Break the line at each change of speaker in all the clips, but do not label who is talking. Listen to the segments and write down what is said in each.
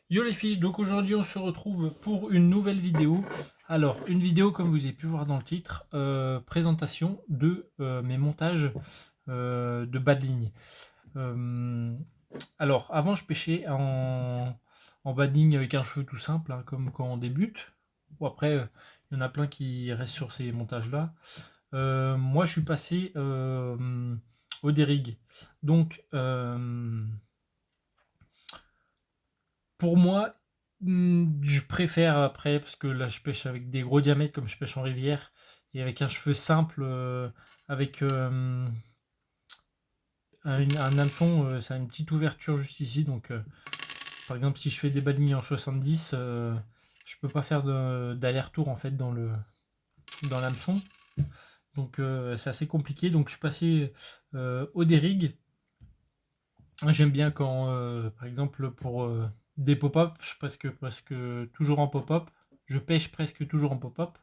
Yo les fiches, donc aujourd'hui on se retrouve pour une nouvelle vidéo. Alors, une vidéo comme vous avez pu voir dans le titre, présentation de mes montages de bas de ligne. Alors, avant je pêchais en bas de ligne avec un cheveu tout simple, hein, comme quand on débute. Bon, après, il y en a plein qui restent sur ces montages-là. Moi je suis passé au dérig. Donc, pour moi, je préfère après, parce que là je pêche avec des gros diamètres comme je pêche en rivière, et avec un cheveu simple, avec un hameçon, ça a une petite ouverture juste ici, donc par exemple si je fais des balignes en 70, je peux pas faire d'aller-retour en fait dans l'hameçon, donc c'est assez compliqué, donc je suis passé au dérig. J'aime bien quand, par exemple, pour des pop-up, je suis presque toujours en pop-up. Je pêche presque toujours en pop-up.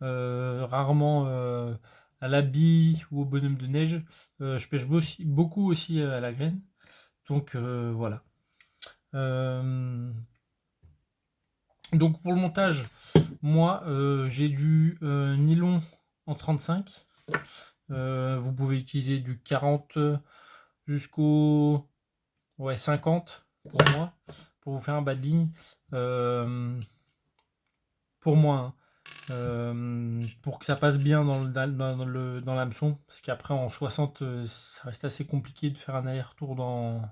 Rarement à la bille ou au bonhomme de neige. Je pêche beaucoup aussi à la graine. Donc voilà. Euh, donc pour le montage, moi j'ai du nylon en 35. Vous pouvez utiliser du 40 jusqu'au 50 pour moi, pour vous faire un bas de ligne. Pour moi, hein. Pour que ça passe bien dans l'hameçon, parce qu'après en 60, ça reste assez compliqué de faire un aller-retour dans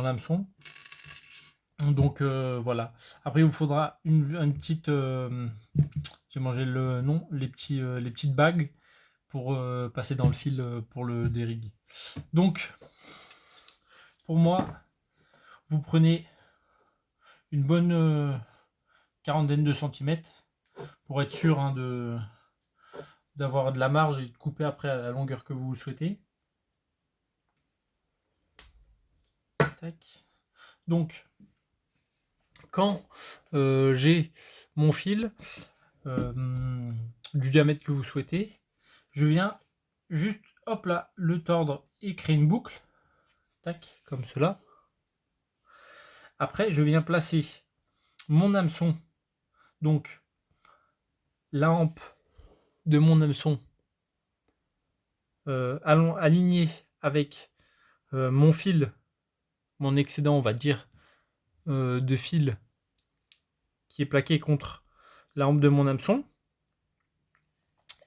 l'hameçon. Donc voilà. Après, il vous faudra une petite. J'ai mangé le nom, les petites bagues pour passer dans le fil pour le dérig. Donc, pour moi, vous prenez une bonne quarantaine de centimètres pour être sûr, hein, d'avoir de la marge et de couper après à la longueur que vous le souhaitez. Tac. Donc, quand j'ai mon fil du diamètre que vous souhaitez, je viens juste, hop là, le tordre et créer une boucle. Tac, comme cela. Après, je viens placer mon hameçon, donc la hampe de mon hameçon aligné avec mon fil, mon excédent, on va dire, de fil qui est plaqué contre la hampe de mon hameçon.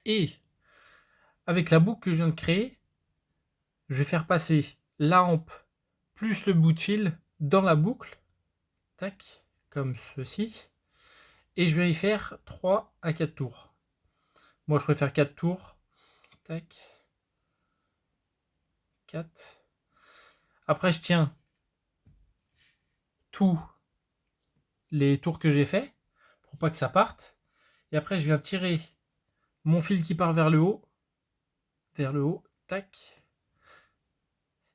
Et avec la boucle que je viens de créer, je vais faire passer la hampe plus le bout de fil dans la boucle. Tac, comme ceci. Et je vais y faire 3 à 4 tours. Moi, je préfère 4 tours. Tac. 4. Après, je tiens tous les tours que j'ai fait pour pas que ça parte. Et après, je viens tirer mon fil qui part vers le haut. Vers le haut. Tac.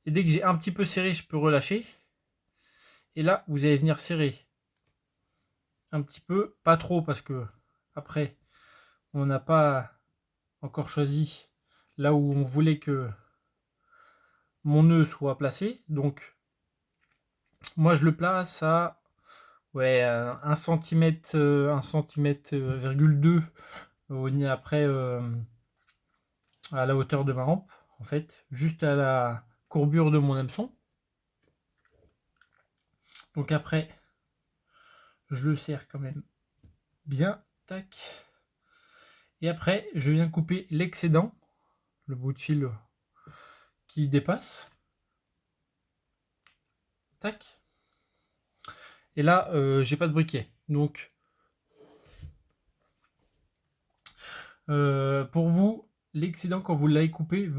Et dès que j'ai un petit peu serré, je peux relâcher. Et là, vous allez venir serrer un petit peu, pas trop parce que après, on n'a pas encore choisi là où on voulait que mon nœud soit placé. Donc, moi, je le place à 1 cm, 1 cm,2 après à la hauteur de ma rampe, en fait, juste à la courbure de mon hameçon. Donc après, je le serre quand même bien, tac. Et après, je viens couper l'excédent, le bout de fil qui dépasse, tac. Et là, j'ai pas de briquet, donc pour vous, l'excédent quand vous l'avez coupé,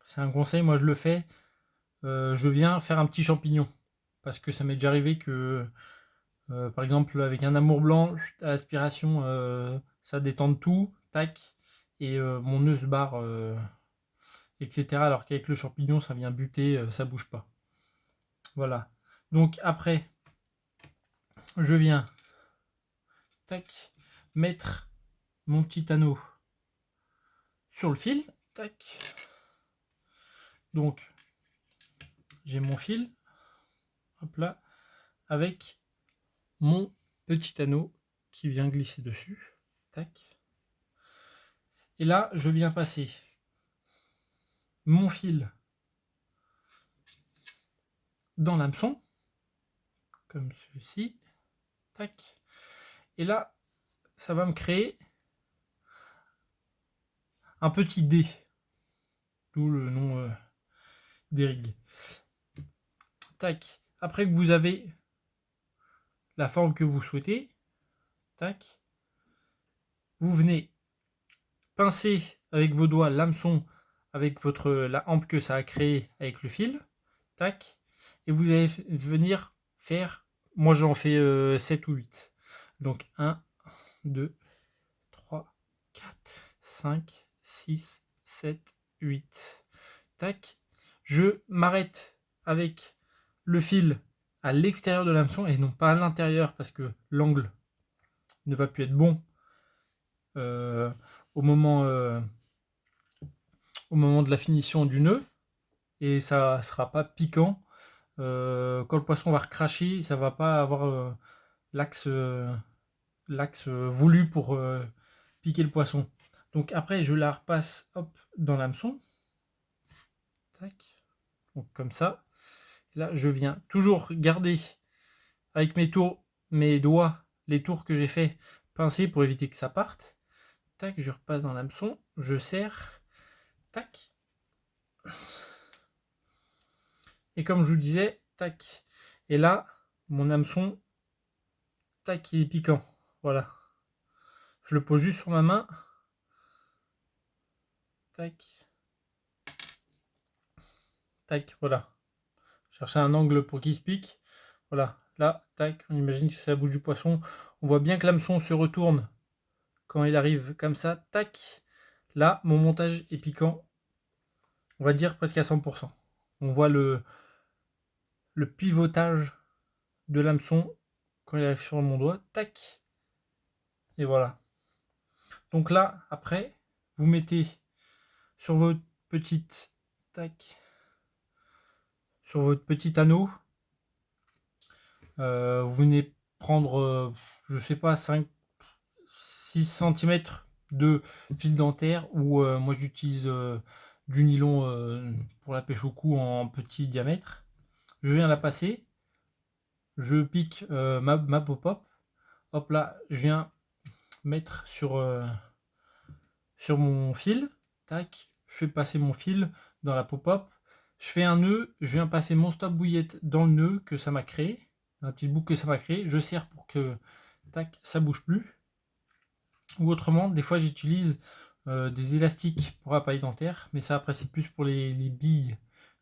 c'est un conseil, moi je le fais, je viens faire un petit champignon, parce que ça m'est déjà arrivé que par exemple avec un amour blanc à l'aspiration, ça détende tout, tac, et mon nœud se barre, etc. Alors qu'avec le champignon ça vient buter, ça bouge pas. Voilà. Donc après, je viens, tac, mettre mon petit anneau sur le fil, tac. Donc j'ai mon fil, hop là, avec mon petit anneau qui vient glisser dessus. Tac. Et là, je viens passer mon fil dans l'hameçon, comme ceci. Tac. Et là, ça va me créer un petit dé, d'où le nom d'Erig. Tac. Après que vous avez la forme que vous souhaitez, tac, vous venez pincer avec vos doigts l'hameçon avec la hampe que ça a créé avec le fil, tac, et vous allez venir faire, moi j'en fais 7 ou 8. Donc 1, 2, 3, 4, 5, 6, 7, 8. Tac. Je m'arrête avec le fil à l'extérieur de l'hameçon et non pas à l'intérieur parce que l'angle ne va plus être bon euh, au moment de la finition du nœud et ça sera pas piquant. Quand le poisson va recracher, ça va pas avoir l'axe voulu pour piquer le poisson. Donc après, je la repasse hop, dans l'hameçon. Tac. Donc comme ça. Là, je viens toujours garder avec mes doigts, les tours que j'ai fait, pincer pour éviter que ça parte. Tac, je repasse dans l'hameçon, je serre. Tac. Et comme je vous disais, tac. Et là, mon hameçon, tac, il est piquant. Voilà. Je le pose juste sur ma main. Tac. Tac, voilà. Chercher un angle pour qu'il se pique. Voilà. Là, tac, on imagine que c'est la bouche du poisson. On voit bien que l'hameçon se retourne quand il arrive comme ça. Tac. Là, mon montage est piquant. On va dire presque à 100%. On voit le pivotage de l'hameçon quand il arrive sur mon doigt. Tac. Et voilà. Donc là, après, vous mettez sur votre petite tac, sur votre petit anneau. Vous venez prendre, je sais pas, 6 cm de fil dentaire ou moi j'utilise du nylon pour la pêche au cou en petit diamètre. Je viens la passer, je pique ma pop-up. Hop là, je viens mettre sur mon fil. Tac, je fais passer mon fil dans la pop-up. Je fais un nœud, je viens passer mon stop bouillette dans le nœud que ça m'a créé, un petit boucle que ça m'a créé. Je serre pour que tac, ça bouge plus. Ou autrement, des fois j'utilise des élastiques pour appareil dentaire, mais ça après c'est plus pour les billes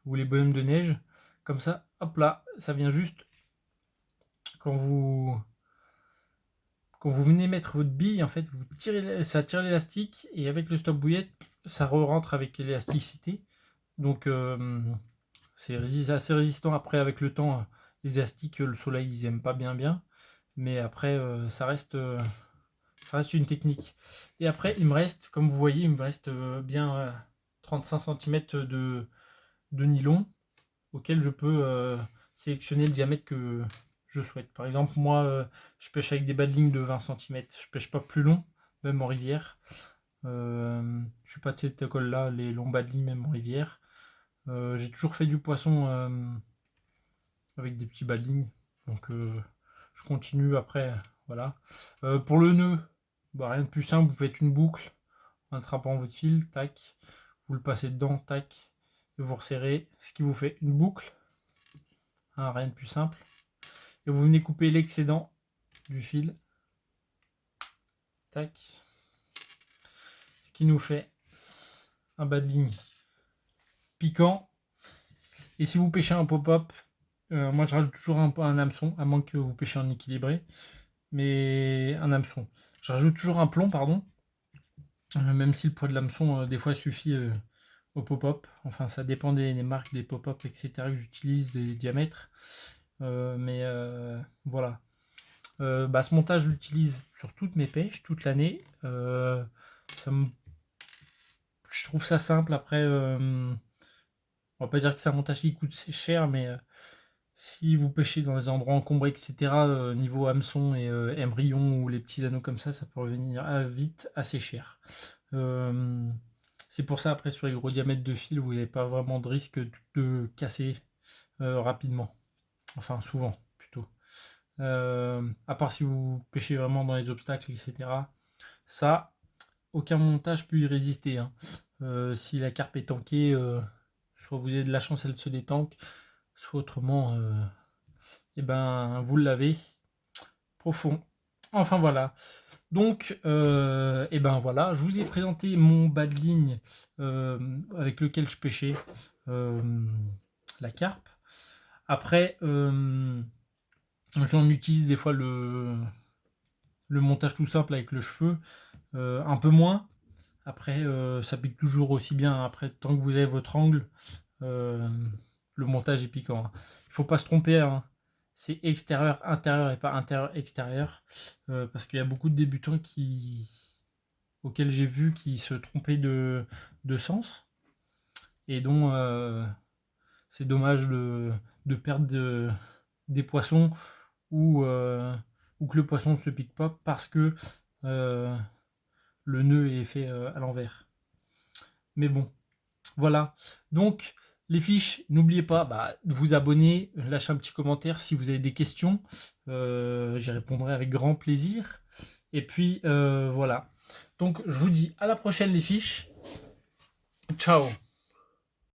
ou les bonhommes de neige. Comme ça, hop là, ça vient juste quand vous venez mettre votre bille, en fait, vous tirez, ça tire l'élastique et avec le stop bouillette, ça re-rentre avec l'élasticité. Donc c'est assez résistant. Après, avec le temps, les élastiques, le soleil, ils aiment pas bien. Mais après, ça reste une technique. Et après, il me reste, comme vous voyez, il me reste bien 35 cm de nylon auquel je peux sélectionner le diamètre que je souhaite. Par exemple, moi, je pêche avec des bas de ligne de 20 cm. Je pêche pas plus long, même en rivière. Je suis pas de cette école-là, les longs bas de ligne, même en rivière. J'ai toujours fait du poisson avec des petits bas de ligne. Donc, je continue après. Voilà. Pour le nœud, bah, rien de plus simple. Vous faites une boucle en attrapant votre fil. Tac. Vous le passez dedans. Tac. Et vous resserrez. Ce qui vous fait une boucle. Hein, rien de plus simple. Et vous venez couper l'excédent du fil. Tac. Ce qui nous fait un bas de ligne piquant. Et si vous pêchez un pop-up, moi je rajoute toujours un hameçon, à moins que vous pêchiez en équilibré. Mais un hameçon. Je rajoute toujours un plomb, pardon. Même si le poids de l'hameçon, des fois, suffit au pop-up. Enfin, ça dépend des marques, des pop-up, etc. que j'utilise, des diamètres. Mais voilà. Ce montage, je l'utilise sur toutes mes pêches, toute l'année. Je trouve ça simple. Après, on va pas dire que c'est un montage qui coûte cher, mais Si vous pêchez dans des endroits encombrés, etc., niveau hameçon et embryon ou les petits anneaux comme ça peut revenir vite assez cher. C'est pour ça, après, sur les gros diamètres de fil, vous n'avez pas vraiment de risque de casser rapidement. Enfin, souvent, plutôt. À part si vous pêchez vraiment dans les obstacles, etc. Ça, aucun montage peut y résister. Hein. Si la carpe est tankée, soit vous avez de la chance, elle se détanque, soit autrement, et ben, vous l'avez profond. Enfin voilà. Donc, et ben voilà, je vous ai présenté mon bas de ligne avec lequel je pêchais la carpe. Après, j'en utilise des fois le montage tout simple avec le cheveu, un peu moins. Après, ça pique toujours aussi bien. Après, tant que vous avez votre angle, le montage est piquant. Hein. Il ne faut pas se tromper. Hein. C'est extérieur, intérieur et pas intérieur, extérieur. Parce qu'il y a beaucoup de débutants auxquels j'ai vu qui se trompaient de sens. Et dont c'est dommage de perdre des poissons ou que le poisson ne se pique pas parce que le nœud est fait à l'envers. Mais bon, voilà. Donc, les fiches, n'oubliez pas de vous abonner, lâcher un petit commentaire si vous avez des questions. J'y répondrai avec grand plaisir. Et puis, voilà. Donc, je vous dis à la prochaine, les fiches. Ciao.